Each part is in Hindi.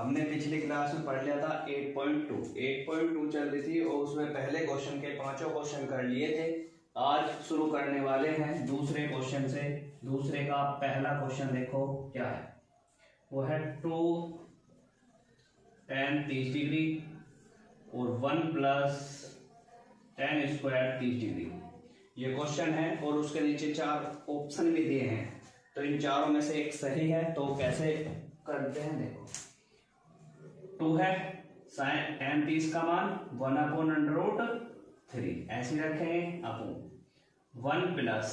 हमने पिछली क्लास में पढ़ लिया था 8.2 चल रही थी और उसमें पहले क्वेश्चन के 5 क्वेश्चन कर लिए थे। आज शुरू करने वाले हैं दूसरे क्वेश्चन से। दूसरे का पहला क्वेश्चन देखो क्या है, वो है 2 tan 30 डिग्री और 1 + tan स्क्वायर 30 डिग्री, ये क्वेश्चन है। और उसके नीचे 4 ऑप्शन भी दिए हैं, तो इन चारों में से एक सही है। तो कैसे करते हैं देखो, 2 है sin tan 30 का मान 1/√3 ऐसे रखेंगे, अपॉन 1 प्लस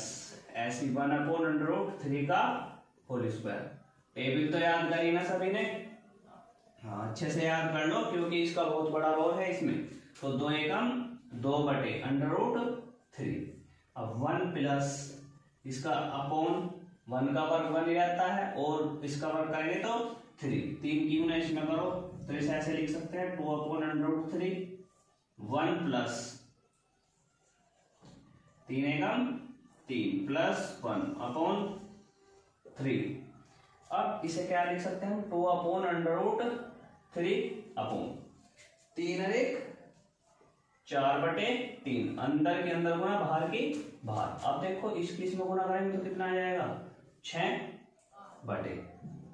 ऐसी 1/√3 का होल स्क्वायर। टेबल तो याद करी ना सभी ने, हाँ अच्छे से याद कर लो क्योंकि इसका बहुत बड़ा रोल है इसमें। तो 2 एकम 2/√3। अब 1 प्लस इसका अपॉन 1 का वर्ग 1 ही रहता है और इसका वर्ग करेंगे तो 3 क्यों ना इसमें करो, तो इसे ऐसे लिख सकते हैं 2/√3 1 प्लस 3 एकम 3 प्लस 1/3। अब इसे क्या लिख सकते हैं, 2/√3 अपॉन 3 और 1 4/3, अंदर के अंदर गुना बाहर की बाहर। अब देखो इसकी इसमें गुना करेंगे तो कितना आ जाएगा 6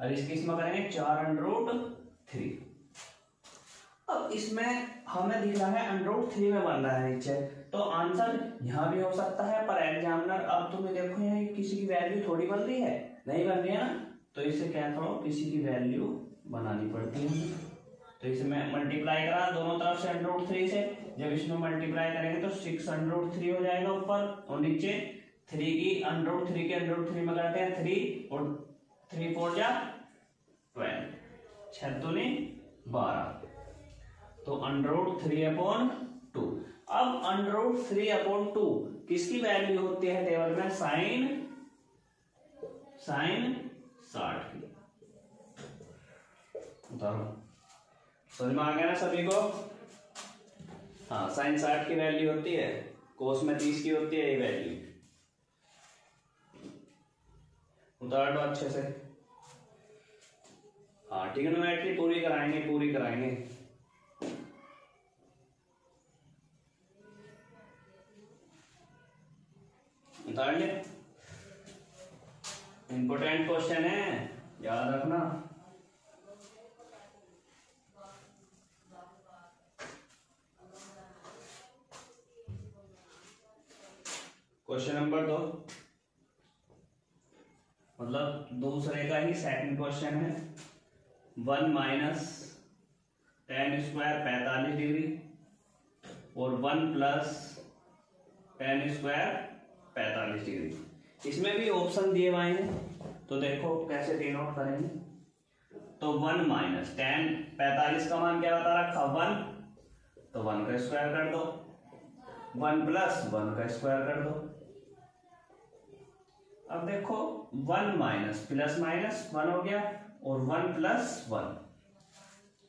और इसकी इसमें करेंगे 4/3। अब इसमें हमें दिख रहा है √3 में बन रहा है नीचे, तो आंसर यहाँ भी हो सकता है। पर एग्जामिनर अब तुम्हें देखो यहाँ किसी की वैल्यू थोड़ी बन रही है, नहीं बन रही है ना, तो इसे क्या करो किसी की वैल्यू बनानी पड़ती है। तो इसे मैं मल्टीप्लाई करा दोनों तरफ से √3 से, जब इसमें मल्टीप्लाई करेंगे तो 6/3 हो जाएगा ऊपर और नीचे 3 की √3 के √3 में करते हैं 3 और 3 4 जा 12, 6 दूनी 12, तो √3/2। अब √3/2 किसकी वैल्यू होती है टेबल में, sin 60 की। उतारो, समझ में आ गया ना सभी को। हाँ sin 60 की वैल्यू होती है, कोस में 30 की होती है ये वैल्यू। उतार दो अच्छे से। हाँ ट्रिग्नोमेट्री पूरी कराएंगे। उतार लिया, इंपोर्टेंट क्वेश्चन है, याद रखना। क्वेश्चन नंबर 2, मतलब दूसरे का ही सेकंड क्वेश्चन है। 1 - tan स्क्वायर 45 डिग्री और 1 + tan स्क्वायर 45 डिग्री। इसमें भी ऑप्शन दिए हुए हैं, तो देखो कैसे डिनोट करेंगे। तो 1 - tan 45 का मान क्या बता रखा 1, तो 1 का स्क्वायर कर दो, 1 + 1 का स्क्वायर कर दो। अब देखो 1 - +- 1 हो गया और 1 + 1,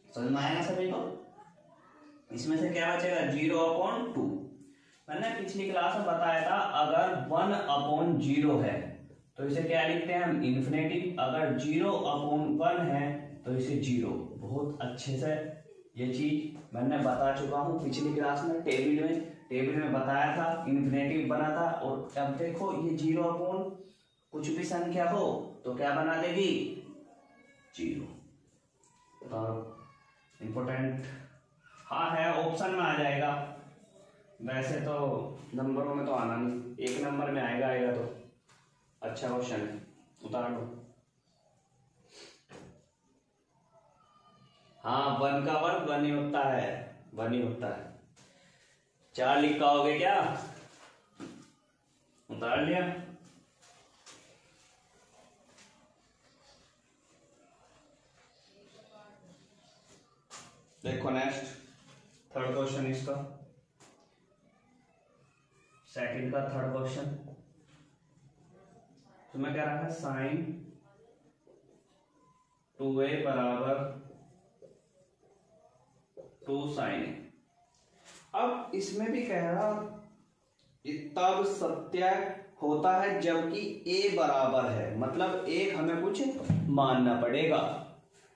समझ में आया सभी को। इसमें से क्या बचेगा 0/2। मैंने पिछली क्लास में बताया था अगर 1/0 है तो इसे क्या लिखते हैं हम, इन्फिनेटिव। अगर 0/1 है तो इसे 0। बहुत अच्छे से ये चीज मैंने बता चुका हूँ पिछली क्लास में, टेबल में बताया था, इन्फिनेटिव बना था। और अब देखो ये 0/, कुछ भी संख्या हो तो क्या बना देगी 0। तो इम्पोर्टेंट हाँ है, ऑप्शन में आ जाएगा। वैसे तो नंबरों में तो आना नहीं, 1 नंबर में आएगा तो अच्छा क्वेश्चन है। उतार दो। हाँ 1 का वर्ग 1 ही होता है, 1 ही होता है। 4 लिख पाओगे क्या, उतार लिया। देखो नेक्स्ट थर्ड क्वेश्चन, इसका सेकंड का थर्ड क्वेश्चन। तो मैं क्या रखा, sin 2a = 2 sin a। अब इसमें भी कह रहा तब सत्य होता है जबकि a बराबर है, मतलब एक हमें कुछ मानना पड़ेगा।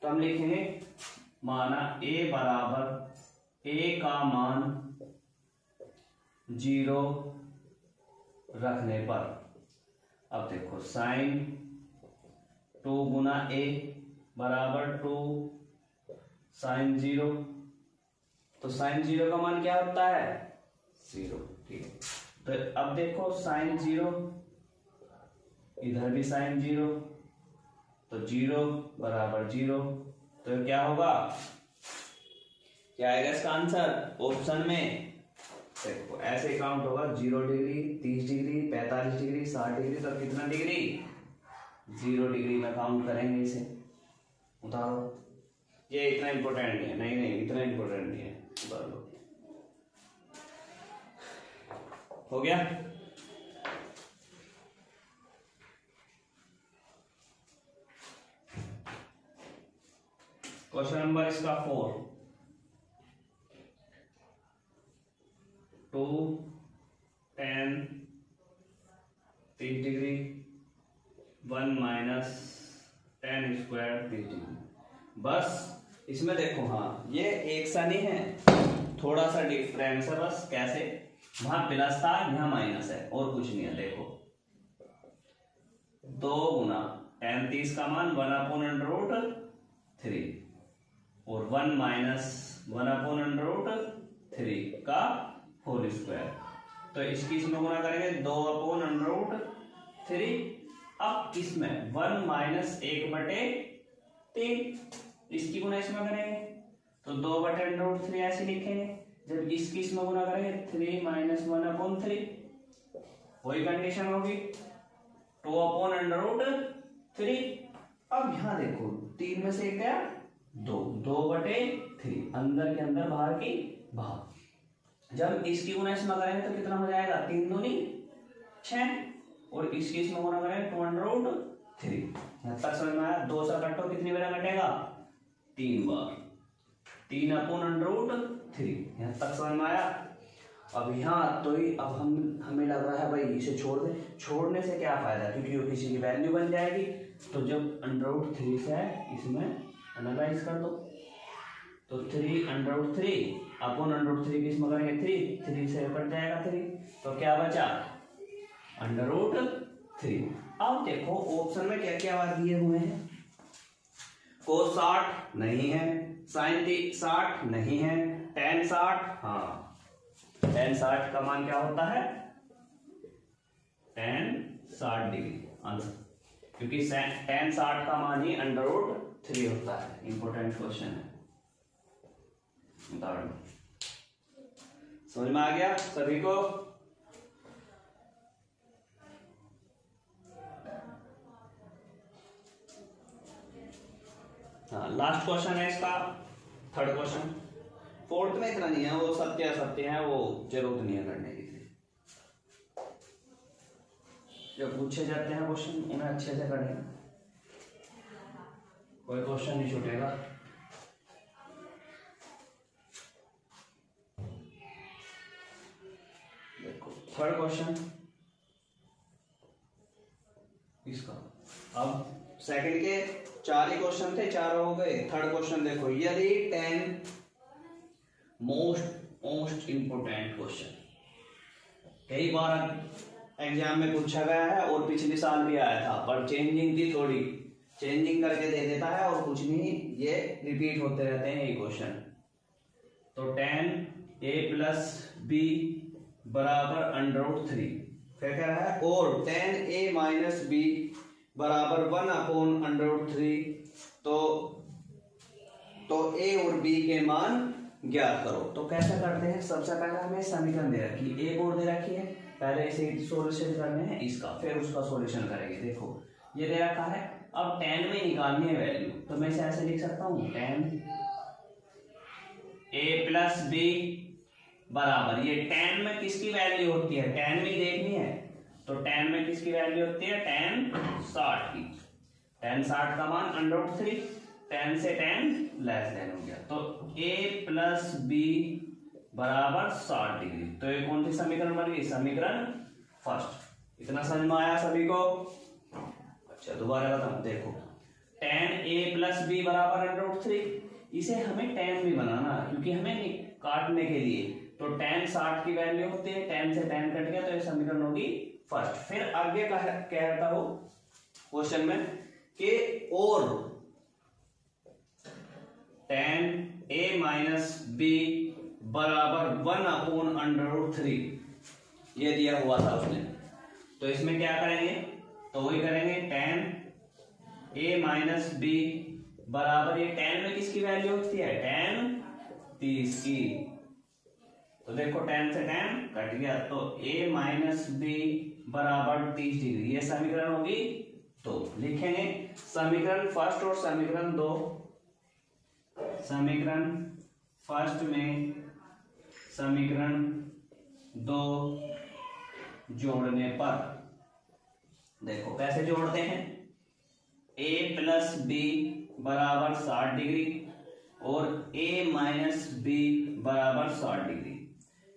तो हम लिखेंगे माना a बराबर a का मान 0 रखने पर, अब देखो साइन 2 गुना a बराबर 2 साइन 0, तो साइन 0 का मान क्या होता है 0, ठीक है। तो अब देखो साइन 0, इधर भी साइन 0, तो 0 बराबर 0, तो क्या होगा, क्या आएगा इसका आंसर ऑप्शन में, देखो ऐसे काउंट होगा 0 डिग्री 30 डिग्री 45 डिग्री 60 डिग्री, तो कितना डिग्री 0 डिग्री में काउंट करेंगे इसे, उतारो। ये इतना इंपॉर्टेंट नहीं है, नहीं इतना इंपॉर्टेंट नहीं है, उतार लो। हो गया। क्वेश्चन नंबर इसका 4, 2 tan 30 degree 1 minus tan square 30 degree. बस इसमें देखो, हाँ ये एक सा नहीं है, थोड़ा सा डिफरेंस है बस। कैसे, वहां प्लस था यहाँ माइनस है, और कुछ नहीं है। देखो 2 गुना tan 30 का मान 1/√3 और 1 माइनस 1/√3 का होल स्क्वायर, तो इसकी इसमें गुना करेंगे 2/√3। अब इसमें 1 माइनस 1/3, इसकी गुना इसमें करेंगे तो 2/√3 ऐसे लिखेंगे। जब इसकी इसमें गुना करेंगे 3 माइनस 1/3, वही कंडीशन होगी 2/√3। अब यहां देखो 3 में से एक गया 2/3, अंदर के अंदर बाहर की बाहर। जब इसकी गुना इसमें करेंगे तो कितना हो जाएगा 3 दूनी 6, और इसकी इसमें गुना करेंगे 2/√3। यहां तक समझ में आया। 2 से काटो कितनी बार कटेगा 3 बार, 3/√3। यहां तक समझ में आया। अब यहाँ तो ही अब हमें लग रहा है भाई इसे छोड़ दे, छोड़ने से क्या फायदा, क्योंकि वो किसी की वैल्यू बन जाएगी। तो जब √3 से है इसमें एनालाइज कर दो, तो 3/√3 की इसमें करेंगे 3 से कट जाएगा 3, तो क्या बचा √3। अब देखो ऑप्शन में क्या क्या दिए हुए हैं, cos 60 नहीं है, sin 60 नहीं है, tan 60, हाँ tan 60 का मान क्या होता है tan 60 डिग्री आंसर, क्योंकि tan 60 का मान ही √3 होता है। इंपॉर्टेंट क्वेश्चन है, उदाहरण समझ में आ गया सभी को। हाँ लास्ट क्वेश्चन है इसका, थर्ड क्वेश्चन। फोर्थ में इतना नहीं है, वो सत्य असत्य है, वो जरूरत नहीं है करने की। जब पूछे जाते हैं क्वेश्चन उन्हें अच्छे से करने, कोई क्वेश्चन नहीं छूटेगा। देखो थर्ड क्वेश्चन इसका, अब सेकंड के 4 ही क्वेश्चन थे, 4 हो गए। थर्ड क्वेश्चन देखो, यदि 10 मोस्ट इंपोर्टेंट क्वेश्चन, कई बार एग्जाम में पूछा गया है और पिछले साल भी आया था, पर चेंजिंग थी थोड़ी, चेंजिंग करके दे देता है और कुछ नहीं, ये रिपीट होते रहते हैं ये क्वेश्चन। तो 10a + b बराबर √3, फिर कह रहा है और 10a - b बराबर 1/√3, तो a और b के मान ज्ञात करो। तो कैसे करते हैं, सबसे पहले हमें समीकरण दे रखी है, एक और दे रखी है, पहले इसे सॉल्यूशन करने हैं इसका, फिर उसका सॉल्यूशन करेंगे। देखो ये दे रखा है, अब 10 में निकालनी है वैल्यू, तो मैं इसे ऐसे लिख सकता हूँ 10a + b बराबर, ये 10 में किसकी वैल्यू होती है, 10 में देखनी है, तो 10 में किसकी वैल्यू होती है tan 60 की। tan 60 का मान √3, 10 से 10 लेस देन हो गया, तो a + b बराबर 60 डिग्री। तो ये कौन सी समीकरण बन गई, समीकरण फर्स्ट। इतना समझ में आया सभी को। अच्छा दोबारा बताऊं, देखो tan a प्लस बी बराबर √3। इसे हमें tan भी बनाना क्योंकि हमें काटने के लिए, तो tan 60 की वैल्यू होती है, tan से tan कट गया तो ये समीकरण होगी फर्स्ट। फिर आगे कहता हो क्वेश्चन में कि और tan a माइनस बी बराबर 1/√3 ये दिया हुआ था उसने। तो इसमें क्या करेंगे, तो वही करेंगे tan a माइनस बी बराबर, ये tan में किसकी वैल्यू होती है, tan 30 की। तो देखो tan से tan कट गया, तो a माइनस बी बराबर 30 डिग्री, ये समीकरण होगी। तो लिखेंगे समीकरण फर्स्ट और समीकरण दो। समीकरण फर्स्ट में समीकरण दो जोड़ने पर देखो कैसे जोड़ते हैं, a प्लस बी बराबर 60 डिग्री और a माइनस बी बराबर 60 डिग्री,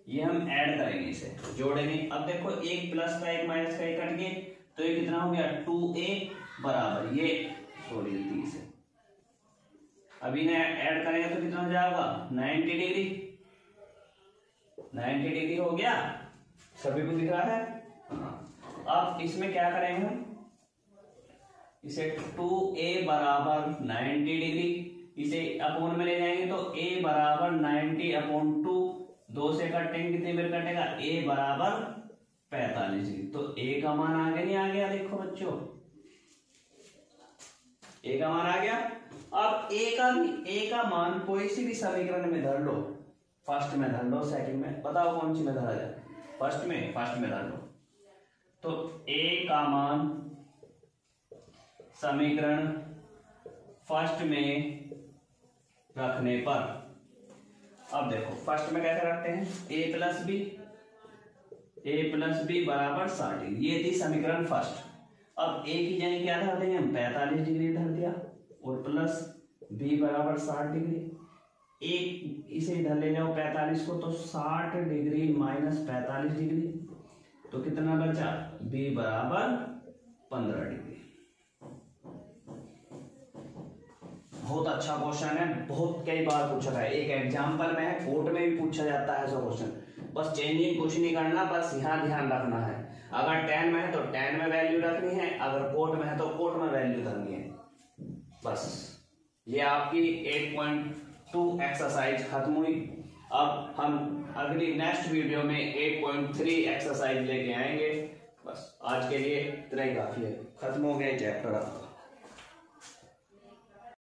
ये हम ऐड करेंगे, इसे जोड़ेंगे। अब देखो एक प्लस का एक माइनस का एक कट गए, तो ये कितना हो गया 2a बराबर ये 30 है। अब इन्हें ऐड करेंगे तो कितना हो जाएगा 90 डिग्री। 90 डिग्री हो गया, सभी को दिख रहा है। अब इसमें क्या करेंगे हम, इसे 2a बराबर 90 डिग्री, इसे अपोन में ले जाएंगे तो a बराबर 90/2, 2 से कटेंगे कितनी बार कटेगा, a बराबर 45 डिग्री। तो a का मान आ गया, नहीं आ गया, देखो बच्चों a का मान आ गया। अब a का मान कोई सी भी समीकरण में धर लो, फर्स्ट में धर लो, सेकंड में, बताओ कौन सी में धरा जाए, फर्स्ट में धर लो। तो a का मान समीकरण फर्स्ट में रखने पर, अब देखो फर्स्ट में कैसे रखते हैं, a प्लस बी बराबर 60, ये थी समीकरण फर्स्ट। अब a की जगह क्या धर देंगे हम, 45 डिग्री धर दिया, और प्लस b बराबर 60 डिग्री, एक इसे इधर ले जाओ 45 को, तो 60 डिग्री माइनस 45 डिग्री, तो कितना बचा, b बराबर 15 डिग्री। बहुत अच्छा क्वेश्चन है, बहुत कई बार पूछा था, एक एग्जाम्पल में है, कोर्ट में भी पूछा जाता है ऐसा क्वेश्चन। बस चेंजिंग कुछ नहीं करना, बस यहाँ ध्यान रखना है, अगर tan में है तो tan में वैल्यू रखनी है, अगर कोट में है तो कोट में वैल्यू रखनी है। बस ये आपकी 8.2 एक्सरसाइज खत्म हुई। अब हम अगली नेक्स्ट वीडियो में 8.3 एक्सरसाइज लेके आएंगे। बस आज के लिए इतना ही काफी है, खत्म हो गया चैप्टर।